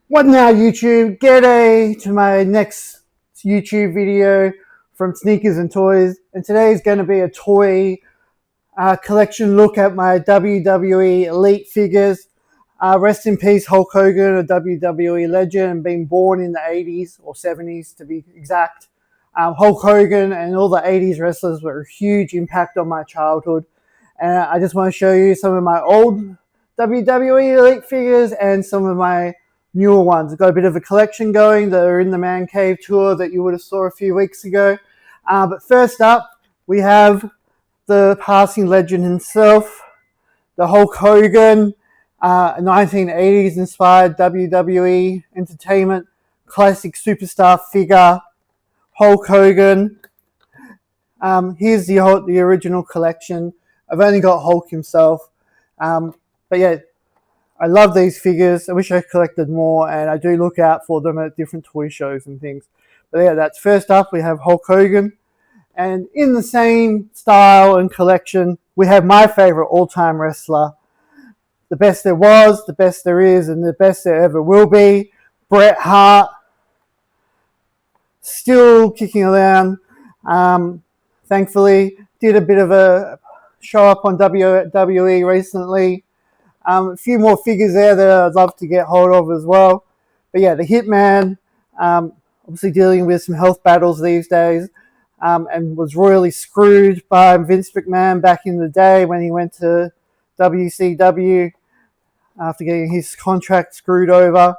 What now, YouTube? To my next YouTube video from Sneakers and Toys. And today is going to be a toy collection look at my WWE Elite figures. Rest in peace, Hulk Hogan, a WWE legend, and being born in the 80s or 70s to be exact. Hulk Hogan and all the 80s wrestlers were a huge impact on my childhood. And I just want to show you some of my old WWE Elite figures and some of my newer ones. I've got a bit of a collection going that are in the Man Cave tour that you would have saw a few weeks ago. But first up, we have the passing legend himself, the Hulk Hogan, 1980s inspired WWE Entertainment classic superstar figure, Hulk Hogan. Here's the original collection. I've only got Hulk himself. But yeah, I love these figures. I wish I collected more, and I do look out for them at different toy shows and things. But yeah, that's first up. We have Hulk Hogan. And in the same style and collection, we have my favorite all-time wrestler. The best there was, the best there is, and the best there ever will be. Bret Hart. Still kicking around. Thankfully, did a bit of a show up on WWE recently. A few more figures there that I'd love to get hold of as well. But yeah, the Hitman, obviously dealing with some health battles these days, and was royally screwed by Vince McMahon back in the day when he went to WCW after getting his contract screwed over.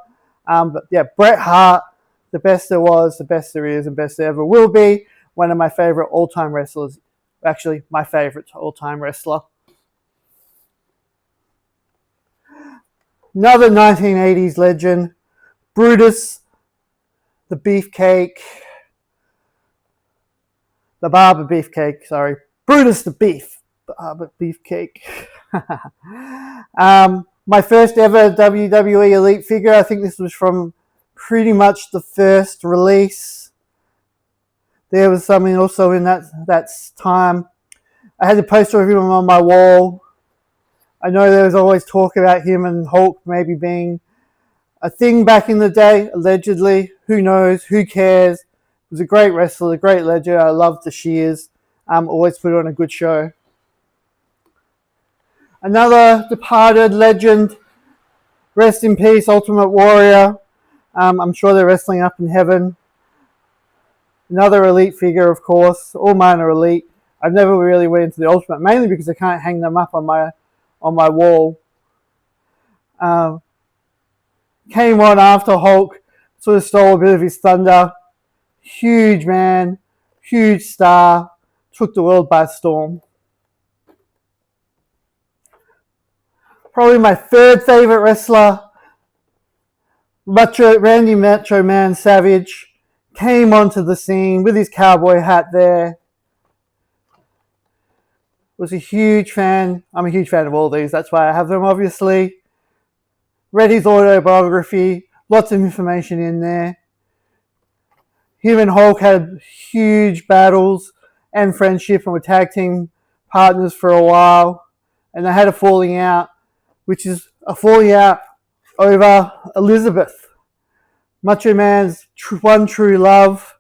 But yeah, Bret Hart, the best there was, the best there is, and best there ever will be. One of my favorite all-time wrestlers. Actually, my favorite all-time wrestler. Another 1980s legend, Brutus, the Beefcake, the Barber Beefcake, sorry. Brutus the Barber Beefcake. My first ever WWE Elite figure, I think this was from pretty much the first release. There was something also in that time. I had a poster of him on my wall. I know there was always talk about him and Hulk maybe being a thing back in the day, allegedly. Who knows? Who cares? He was a great wrestler, a great legend. I loved the shears. Always put on a good show. Another departed legend. Rest in peace, Ultimate Warrior. I'm sure they're wrestling up in heaven. Another Elite figure, of course. All mine are Elite. I've never really went into the Ultimate, mainly because I can't hang them up on my wall. Came on after Hulk, sort of stole a bit of his thunder. Huge man, huge star, took the world by storm. Probably my third favorite wrestler, Randy Macho Man Savage, came onto the scene with his cowboy hat there. Was a huge fan. I'm a huge fan of all these. That's why I have them, obviously. Read his autobiography. Lots of information in there. Him and Hulk had huge battles and friendship and were tag team partners for a while. And they had a falling out, which is a falling out over Elizabeth. Macho Man's one true love.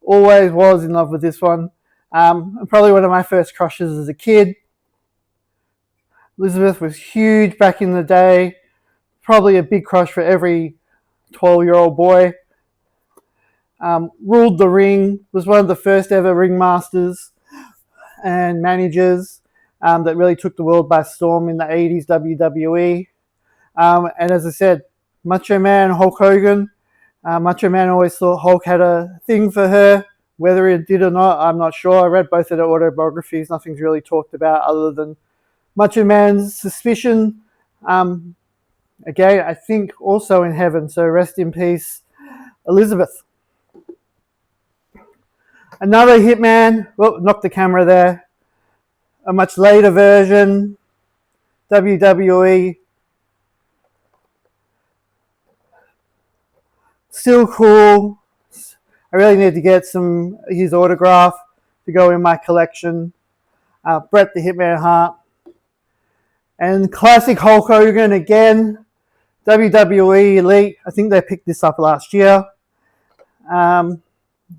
Always was in love with this one. Probably one of my first crushes as a kid. Elizabeth was huge back in the day. Probably a big crush for every 12-year-old boy. Ruled the ring. Was one of the first ever ringmasters and managers that really took the world by storm in the 80s WWE. And as I said, Macho Man, Hulk Hogan. Macho Man always thought Hulk had a thing for her. Whether it did or not, I'm not sure. I read both of their autobiographies. Nothing's really talked about other than Macho Man's suspicion. Again, I think also in heaven. So rest in peace, Elizabeth. Another Hitman. Well, knocked the camera there. A much later version. WWE. Still cool. I really need to get his autograph to go in my collection. Bret the Hitman Hart. And classic Hulk Hogan again. WWE Elite, I think they picked this up last year.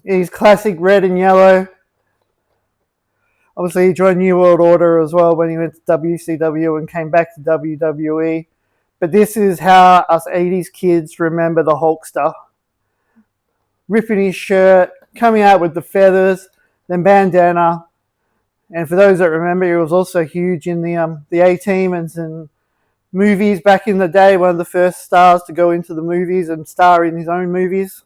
He's classic red and yellow. Obviously, he joined New World Order as well when he went to WCW and came back to WWE. But this is how us 80s kids remember the Hulkster. Ripping his shirt, coming out with the feathers, then bandana. And for those that remember, he was also huge in the A-Team and movies back in the day, one of the first stars to go into the movies and star in his own movies.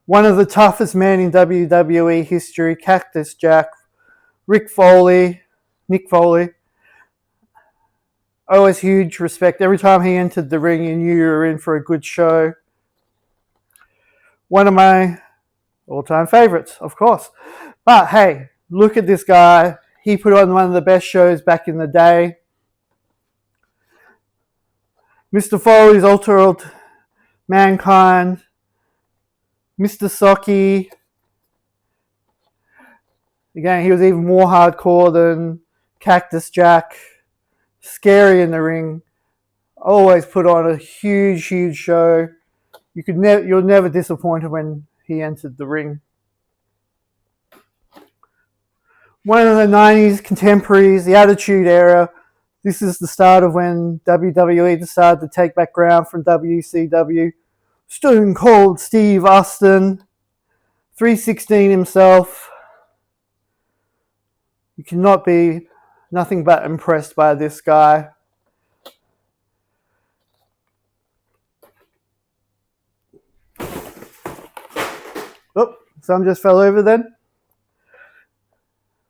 One of the toughest men in WWE history, Cactus Jack, Nick Foley. Always huge respect. Every time he entered the ring, you knew you were in for a good show. One of my all-time favorites, of course. But hey, look at this guy. He put on one of the best shows back in the day. Mr. Foley's altered Mankind. Mr. Socky. Again, he was even more hardcore than Cactus Jack. Scary in the ring. Always put on a huge, huge show. You're never disappointed when he entered the ring. One of the 90s contemporaries, the Attitude Era. This is the start of when WWE decided to take back ground from WCW. Stone Cold Steve Austin, 316 himself. You cannot be nothing but impressed by this guy. Oh, some just fell over then.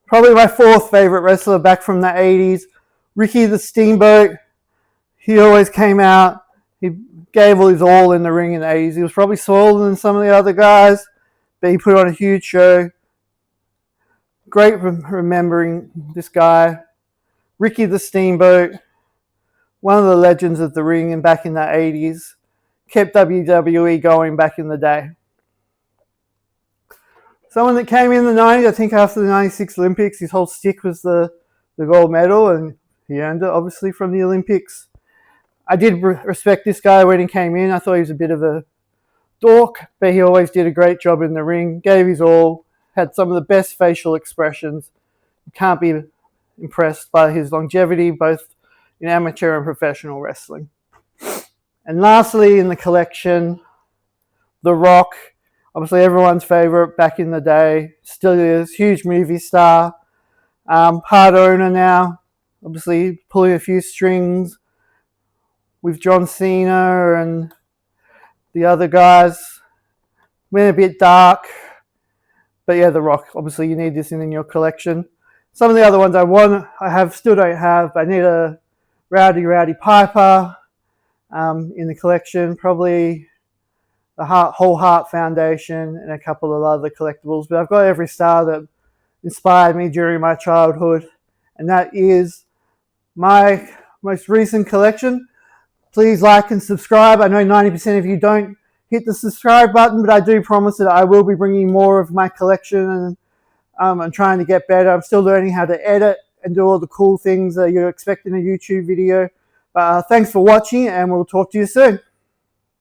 Probably my fourth favorite wrestler back from the 80s, Ricky the Steamboat. He always came out. He gave his all in the ring in the 80s. He was probably smaller than some of the other guys, but he put on a huge show. Great remembering this guy. Ricky the Steamboat, one of the legends of the ring and back in the 80s. Kept WWE going back in the day. Someone that came in the 90s, I think after the 96 Olympics, his whole stick was the gold medal, and he earned it, obviously, from the Olympics. I did respect this guy when he came in. I thought he was a bit of a dork, but he always did a great job in the ring, gave his all, had some of the best facial expressions. You can't be impressed by his longevity, both in amateur and professional wrestling. And lastly, in the collection, The Rock. Obviously, everyone's favorite back in the day. Still is. Huge movie star. Part owner now. Obviously, pulling a few strings with John Cena and the other guys. Went a bit dark. But yeah, The Rock. Obviously, you need this in your collection. Some of the other ones still don't have. But I need a Rowdy Piper in the collection. Probably the whole Hart Foundation and a couple of other collectibles. But I've got every star that inspired me during my childhood. And that is my most recent collection. Please like and subscribe. I know 90% of you don't hit the subscribe button, but I do promise that I will be bringing more of my collection, and I'm trying to get better. I'm still learning how to edit and do all the cool things that you expect in a YouTube video. Thanks for watching, and we'll talk to you soon.